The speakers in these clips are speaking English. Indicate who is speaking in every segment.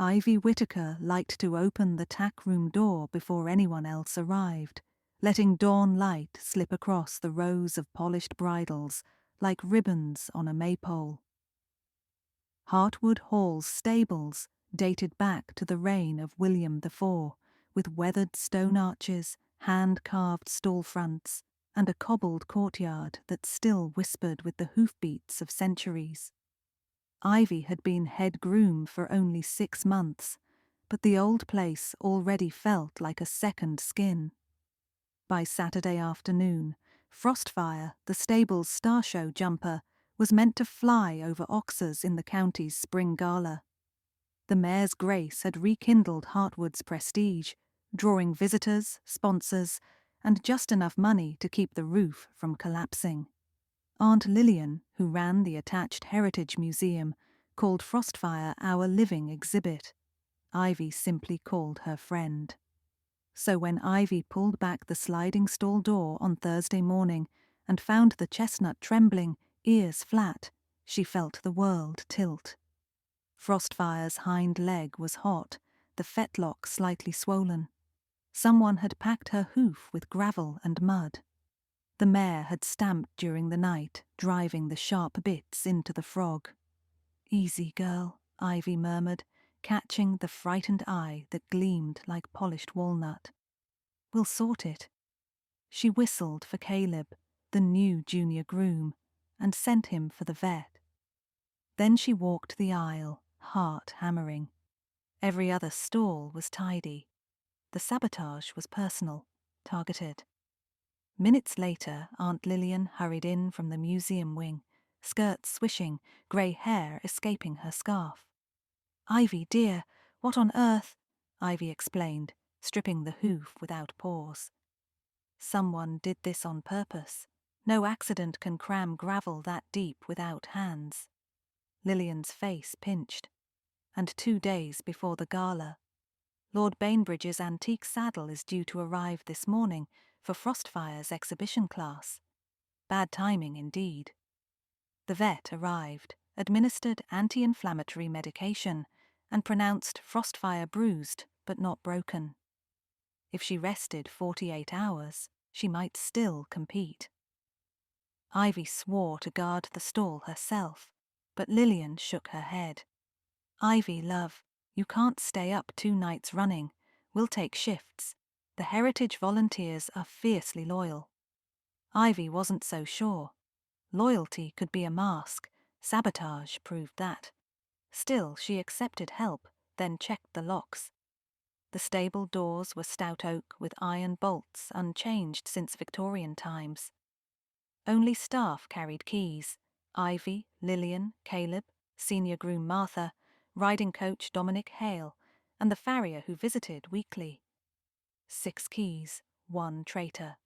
Speaker 1: Ivy Whittaker liked to open the tack room door before anyone else arrived, letting dawn light slip across the rows of polished bridles like ribbons on a maypole. Hartwood Hall's stables dated back to the reign of William IV, with weathered stone arches, hand-carved stall fronts, and a cobbled courtyard that still whispered with the hoofbeats of centuries. Ivy had been head groom for only 6 months, but the old place already felt like a second skin. By Saturday afternoon, Frostfire, the stable's star show jumper, was meant to fly over Oxers in the county's spring gala. The mayor's grace had rekindled Hartwood's prestige, drawing visitors, sponsors, and just enough money to keep the roof from collapsing. Aunt Lillian, who ran the attached Heritage Museum, called Frostfire our living exhibit. Ivy simply called her friend. So when Ivy pulled back the sliding stall door on Thursday morning and found the chestnut trembling, ears flat, she felt the world tilt. Frostfire's hind leg was hot, the fetlock slightly swollen. Someone had packed her hoof with gravel and mud. The mare had stamped during the night, driving the sharp bits into the frog. "Easy, girl," Ivy murmured, catching the frightened eye that gleamed like polished walnut. "We'll sort it." She whistled for Caleb, the new junior groom, and sent him for the vet. Then she walked the aisle, heart hammering. Every other stall was tidy. The Sabotage was personal, targeted. Minutes later, Aunt Lillian hurried in from the museum wing, skirts swishing, grey hair escaping her scarf. "Ivy, dear, what on earth?" Ivy explained, stripping the hoof without pause. Someone did this on purpose. No accident can cram gravel that deep without hands. Lillian's face pinched. And 2 days before the gala. Lord Bainbridge's antique saddle is due to arrive this morning for Frostfire's exhibition class. Bad timing indeed. The vet arrived, administered anti-inflammatory medication, and pronounced Frostfire bruised but not broken. If she rested 48 hours, she might still compete. Ivy swore to guard the stall herself, but Lillian shook her head. "Ivy, love, you can't stay up 2 nights running. We'll take shifts. The Heritage volunteers are fiercely loyal." Ivy wasn't so sure. Loyalty could be a mask. Sabotage proved that. Still, she accepted help, then checked the locks. The stable doors were stout oak with iron bolts, unchanged since Victorian times. Only staff carried keys. Ivy, Lillian, Caleb, senior groom Martha, riding coach Dominic Hale, and the farrier who visited weekly. 6 keys, 1 traitor.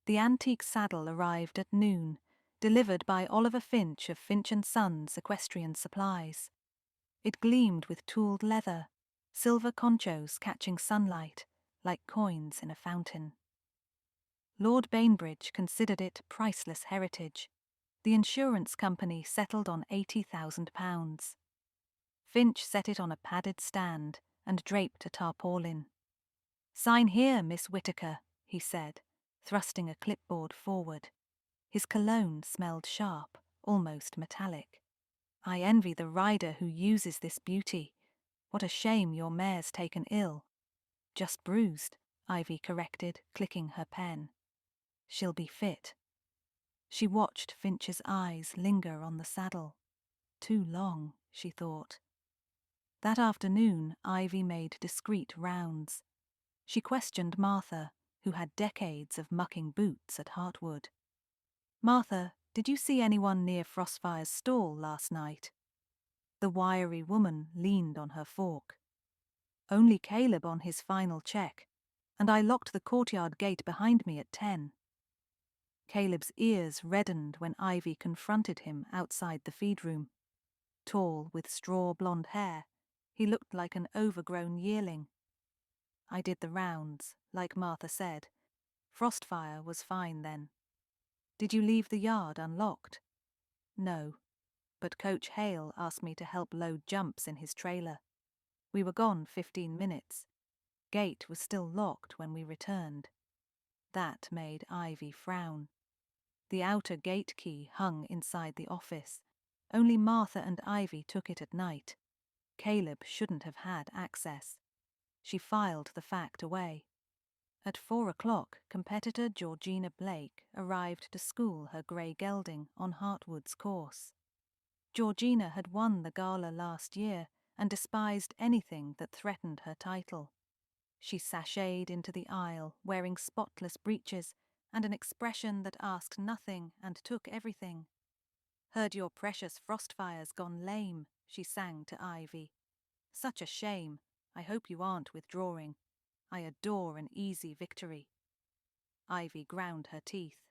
Speaker 1: The antique saddle arrived at noon, delivered by Oliver Finch of Finch & Sons Equestrian Supplies. It gleamed with tooled leather, silver conchos catching sunlight, like coins in a fountain. Lord Bainbridge considered it priceless heritage. The insurance company settled on £80,000. Finch set it on a padded stand and draped a tarpaulin. "Sign here, Miss Whittaker," he said, thrusting a clipboard forward. His cologne smelled sharp, almost metallic. "I envy the rider who uses this beauty. What a shame your mare's taken ill." "Just bruised," Ivy corrected, clicking her pen. "She'll be fit." She watched Finch's eyes linger on the saddle. Too long, she thought. That afternoon, Ivy made discreet rounds. She questioned Martha, who had decades of mucking boots at Hartwood. "Martha, did you see anyone near Frostfire's stall last night?" The wiry woman leaned on her fork. "Only Caleb on his final check, and I locked the courtyard gate behind me at 10. Caleb's ears reddened when Ivy confronted him outside the feed room. Tall, with straw blonde hair, he looked like an overgrown yearling. "I did the rounds, like Martha said. Frostfire was fine then." "Did you leave the yard unlocked?" "No, but Coach Hale asked me to help load jumps in his trailer." We were gone 15 minutes. Gate was still locked when we returned. That made Ivy frown. The outer gate key hung inside the office. Only Martha and Ivy took it at night. Caleb shouldn't have had access. She filed the fact away. At 4 o'clock, competitor Georgina Blake arrived to school her grey gelding on Hartwood's course. Georgina had won the gala last year and despised anything that threatened her title. She sashayed into the aisle wearing spotless breeches and an expression that asked nothing and took everything. "Heard your precious Frostfire's gone lame," she sang to Ivy. "Such a shame. I hope you aren't withdrawing. I adore an easy victory." Ivy ground her teeth.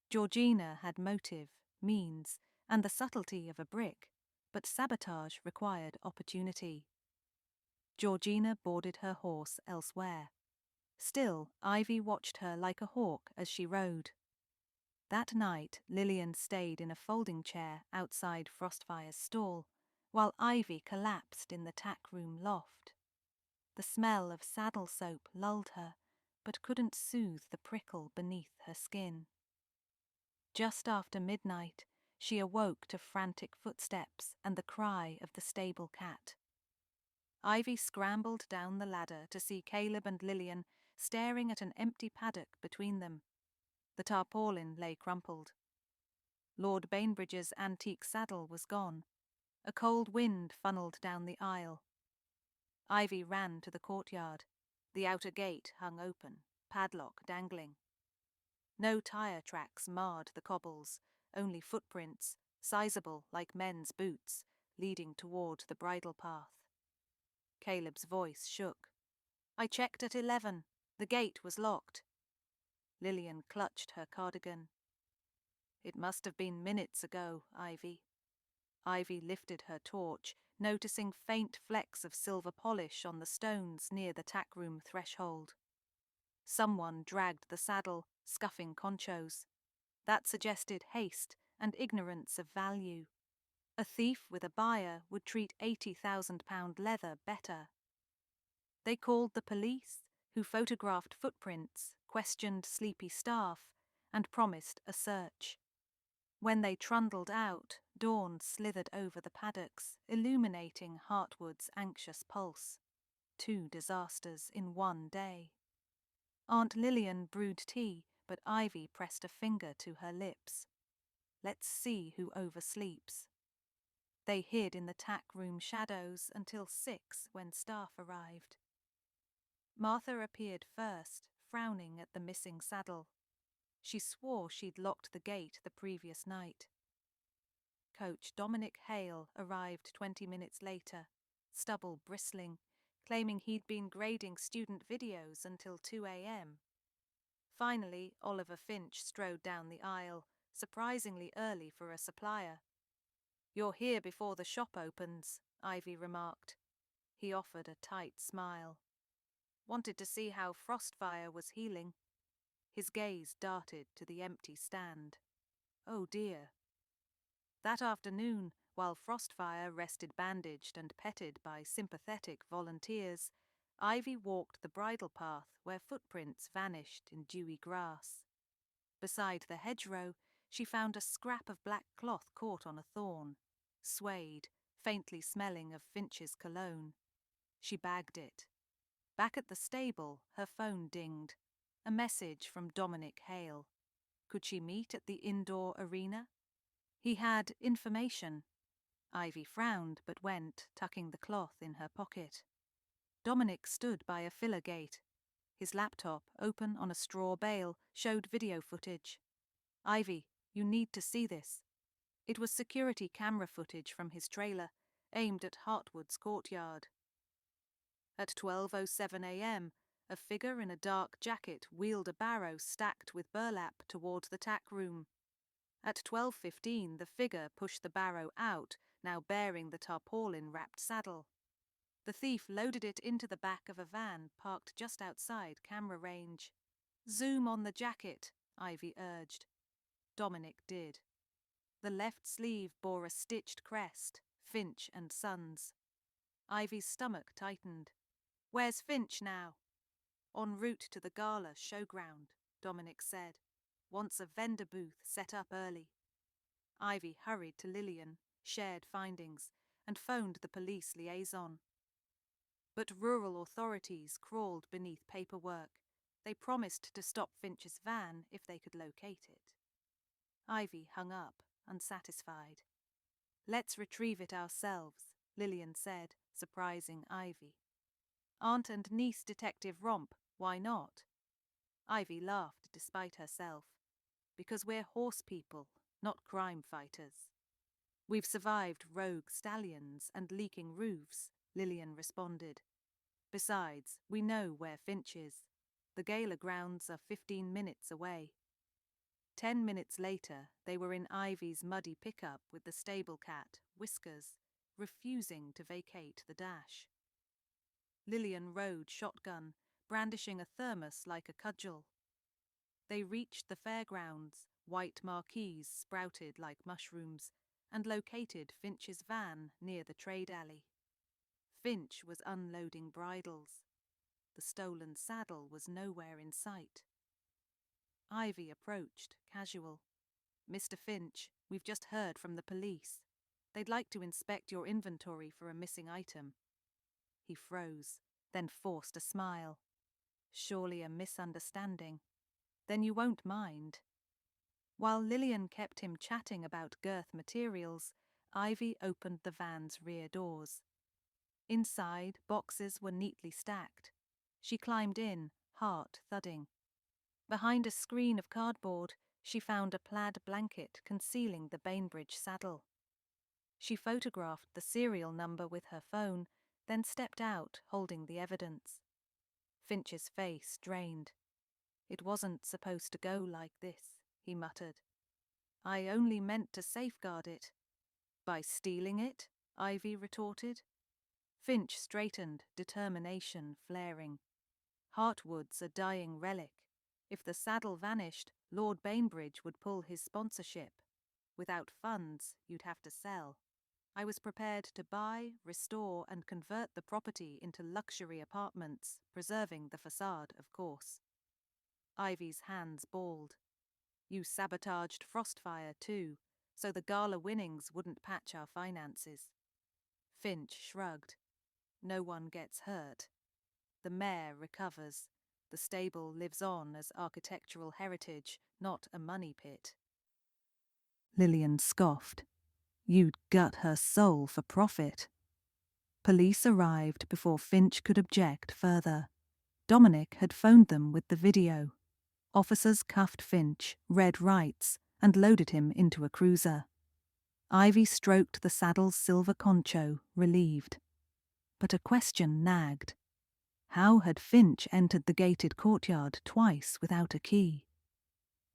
Speaker 1: Georgina had motive, means, and the subtlety of a brick, but Sabotage required opportunity. Georgina boarded her horse elsewhere. Still, Ivy watched her like a hawk as she rode. That night, Lillian stayed in a folding chair outside Frostfire's stall, while Ivy collapsed in the tack room loft. The smell of saddle soap lulled her, but couldn't soothe the prickle beneath her skin. Just after midnight, she awoke to frantic footsteps and the cry of the stable cat. Ivy scrambled down the ladder to see Caleb and Lillian staring at an empty paddock between them. The tarpaulin lay crumpled. Lord Bainbridge's antique saddle was gone. A cold wind funneled down the aisle. Ivy ran to the courtyard. The outer gate hung open, padlock dangling. No tire tracks marred the cobbles, only footprints, sizable like men's boots, leading toward the bridle path. Caleb's voice shook. "I checked at 11. The gate was locked." Lillian clutched her cardigan. "It must have been minutes ago, Ivy." Ivy lifted her torch, noticing faint flecks of silver polish on the stones near the tackroom threshold. Someone dragged the saddle, scuffing conchos. That suggested haste and ignorance of value. A thief with a buyer would treat £80,000 leather better. They called the police, who photographed footprints, questioned sleepy staff, and promised a search. When they trundled out, dawn slithered over the paddocks, illuminating Hartwood's anxious pulse. 2 disasters in one day. Aunt Lillian brewed tea, but Ivy pressed a finger to her lips. Let's see who oversleeps. They hid in the tack room shadows until 6 when staff arrived. Martha appeared first, frowning at the missing saddle. She swore she'd locked the gate the previous night. Coach Dominic Hale arrived 20 minutes later, stubble bristling, claiming he'd been grading student videos until 2 a.m. Finally, Oliver Finch strode down the aisle, surprisingly early for a supplier. "You're here before the shop opens," Ivy remarked. He offered a tight smile. "Wanted to see how Frostfire was healing." His gaze darted to the empty stand. Oh dear. That afternoon, while Frostfire rested bandaged and petted by sympathetic volunteers, Ivy walked the bridle path where footprints vanished in dewy grass. Beside the hedgerow, she found a scrap of black cloth caught on a thorn, swayed, faintly smelling of Finch's cologne. She bagged it. Back at the stable, her phone dinged. A message from Dominic Hale. Could she meet at the indoor arena? He had information. Ivy frowned but went, tucking the cloth in her pocket. Dominic stood by a filler gate. His laptop, open on a straw bale, showed video footage. "Ivy, you need to see this." It was security camera footage from his trailer, aimed at Hartwood's courtyard. At 12:07 a.m., a figure in a dark jacket wheeled a barrow stacked with burlap toward the tack room. At 12:15, the figure pushed the barrow out, now bearing the tarpaulin-wrapped saddle. The thief loaded it into the back of a van parked just outside camera range. "Zoom on the jacket," Ivy urged. Dominic did. The left sleeve bore a stitched crest, Finch and Sons. Ivy's stomach tightened. "Where's Finch now?" "En route to the gala showground," Dominic said. "Wants a vendor booth set up early." Ivy hurried to Lillian, shared findings, and phoned the police liaison. But rural authorities crawled beneath paperwork. They promised to stop Finch's van if they could locate it. Ivy hung up, unsatisfied. "Let's retrieve it ourselves," Lillian said, surprising Ivy. "Aunt and niece detective romp, why not?" Ivy laughed despite herself. "Because we're horse people, not crime fighters." "We've survived rogue stallions and leaking roofs," Lillian responded. "Besides, we know where Finch is. The gala grounds are 15 minutes away." 10 minutes later, they were in Ivy's muddy pickup with the stable cat, Whiskers, refusing to vacate the dash. Lillian rode shotgun, brandishing a thermos like a cudgel. They reached the fairgrounds, white marquees sprouted like mushrooms, and located Finch's van near the trade alley. Finch was unloading bridles. The stolen saddle was nowhere in sight. Ivy approached, casual. "Mr. Finch, we've just heard from the police. They'd like to inspect your inventory for a missing item." He froze, then forced a smile. "Surely a misunderstanding. Then you won't mind." While Lillian kept him chatting about girth materials, Ivy opened the van's rear doors. Inside, boxes were neatly stacked. She climbed in, heart thudding. Behind a screen of cardboard, she found a plaid blanket concealing the Bainbridge saddle. She photographed the serial number with her phone, then stepped out, holding the evidence. Finch's face drained. "It wasn't supposed to go like this," he muttered. "I only meant to safeguard it." "By stealing it?" Ivy retorted. Finch straightened, determination flaring. "Heartwood's a dying relic. If the saddle vanished, Lord Bainbridge would pull his sponsorship. Without funds, you'd have to sell. I was prepared to buy, restore, and convert the property into luxury apartments, preserving the facade, of course." Ivy's hands balled. "You sabotaged Frostfire, too, so the gala winnings wouldn't patch our finances." Finch shrugged. "No one gets hurt. The mare recovers. The stable lives on as architectural heritage, not a money pit." Lillian scoffed. "You'd gut her soul for profit." Police arrived before Finch could object further. Dominic had phoned them with the video. Officers cuffed Finch, read rights, and loaded him into a cruiser. Ivy stroked the saddle's silver concho, relieved. But a question nagged. How had Finch entered the gated courtyard twice without a key?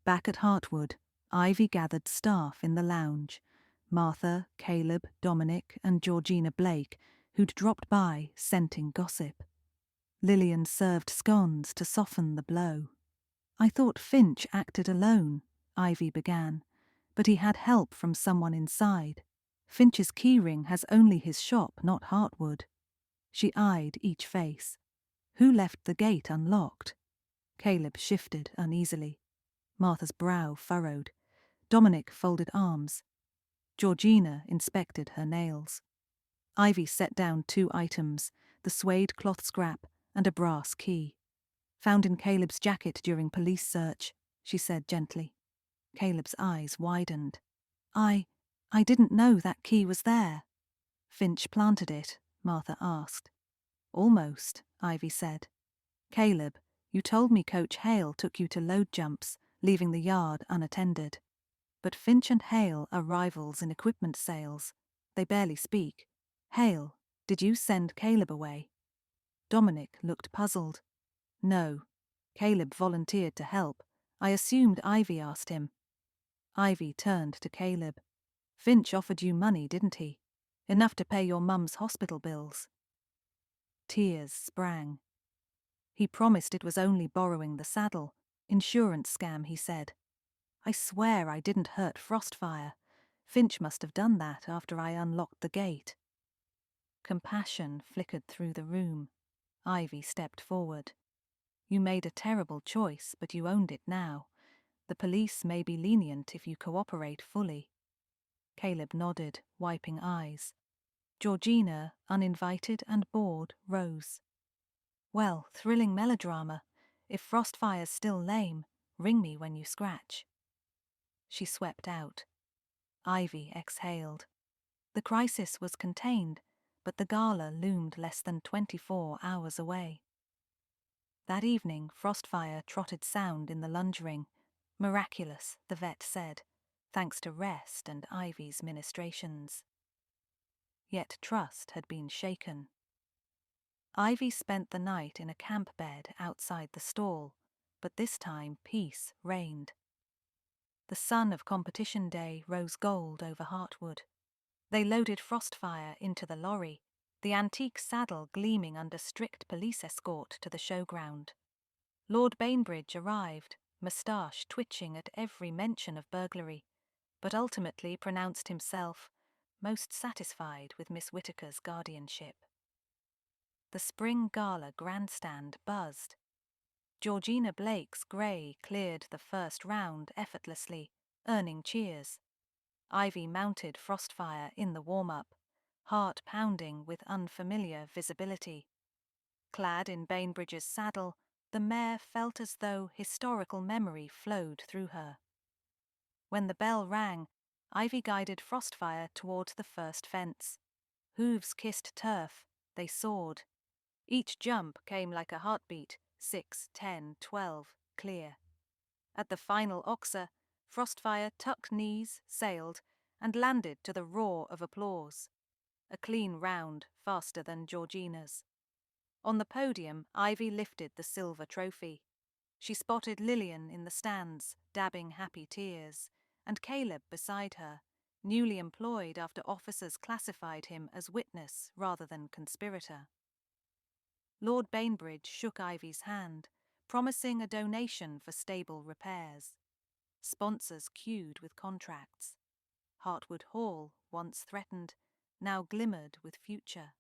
Speaker 1: Back at Heartwood, Ivy gathered staff in the lounge. Martha, Caleb, Dominic, and Georgina Blake, who'd dropped by, scenting gossip. Lillian served scones to soften the blow. "I thought Finch acted alone," Ivy began, "but he had help from someone inside. Finch's keyring has only his shop, not Heartwood." She eyed each face. "Who left the gate unlocked?" Caleb shifted uneasily. Martha's brow furrowed. Dominic folded arms. Georgina inspected her nails. Ivy set down 2 items, the suede cloth scrap and a brass key. "Found in Caleb's jacket during police search," she said gently. Caleb's eyes widened. I didn't know that key was there." "Finch planted it?" Martha asked. "Almost," Ivy said. "Caleb, you told me Coach Hale took you to load jumps, leaving the yard unattended. But Finch and Hale are rivals in equipment sales. They barely speak. Hale, did you send Caleb away?" Dominic looked puzzled. "No. Caleb volunteered to help. I assumed Ivy asked him." Ivy turned to Caleb. "Finch offered you money, didn't he? Enough to pay your mum's hospital bills." Tears sprang. "He promised it was only borrowing the saddle. Insurance scam, he said. I swear I didn't hurt Frostfire. Finch must have done that after I unlocked the gate." Compassion flickered through the room. Ivy stepped forward. You made a terrible choice, but you owned it now. The police may be lenient if you cooperate fully. Caleb nodded, wiping eyes. Georgina, uninvited and bored, rose. Well, thrilling melodrama. If Frostfire's still lame, ring me when you scratch. She swept out. Ivy exhaled. The crisis was contained, but the gala loomed less than 24 hours away. That evening, Frostfire trotted sound in the lunge ring. Miraculous, the vet said, thanks to rest and Ivy's ministrations. Yet trust had been shaken. Ivy spent the night in a camp bed outside the stall, but this time peace reigned. The sun of competition day rose gold over Heartwood. They loaded Frostfire into the lorry, the antique saddle gleaming under strict police escort to the showground. Lord Bainbridge arrived, moustache twitching at every mention of burglary, but ultimately pronounced himself most satisfied with Miss Whittaker's guardianship. The spring gala grandstand buzzed. Georgina Blake's grey cleared the first round effortlessly, earning cheers. Ivy mounted Frostfire in the warm-up, heart pounding with unfamiliar visibility. Clad in Bainbridge's saddle, the mare felt as though historical memory flowed through her. When the bell rang, Ivy guided Frostfire toward the first fence. Hooves kissed turf, they soared. Each jump came like a heartbeat, 6, 10, 12, clear. At the final oxer, Frostfire tucked knees, sailed, and landed to the roar of applause. A clean round, faster than Georgina's. On the podium, Ivy lifted the silver trophy. She spotted Lillian in the stands, dabbing happy tears, and Caleb beside her, newly employed after officers classified him as witness rather than conspirator. Lord Bainbridge shook Ivy's hand, promising a donation for stable repairs. Sponsors queued with contracts. Heartwood Hall, once threatened, now glimmered with future.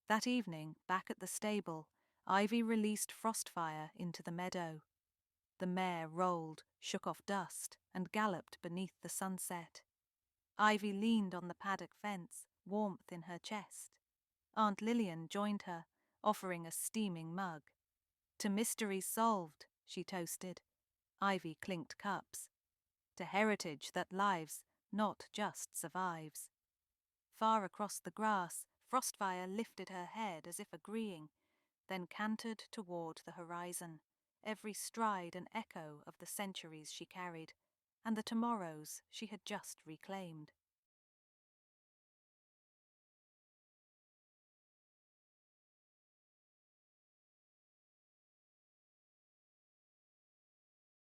Speaker 1: That evening, back at the stable, Ivy released Frostfire into the meadow. The mare rolled, shook off dust, and galloped beneath the sunset. Ivy leaned on the paddock fence, warmth in her chest. Aunt Lillian joined her, offering a steaming mug. To mysteries solved, she toasted. Ivy clinked cups. To heritage that lives, not just survives. Far across the grass, Frostfire lifted her head as if agreeing, then cantered toward the horizon, every stride an echo of the centuries she carried, and the tomorrows she had just reclaimed.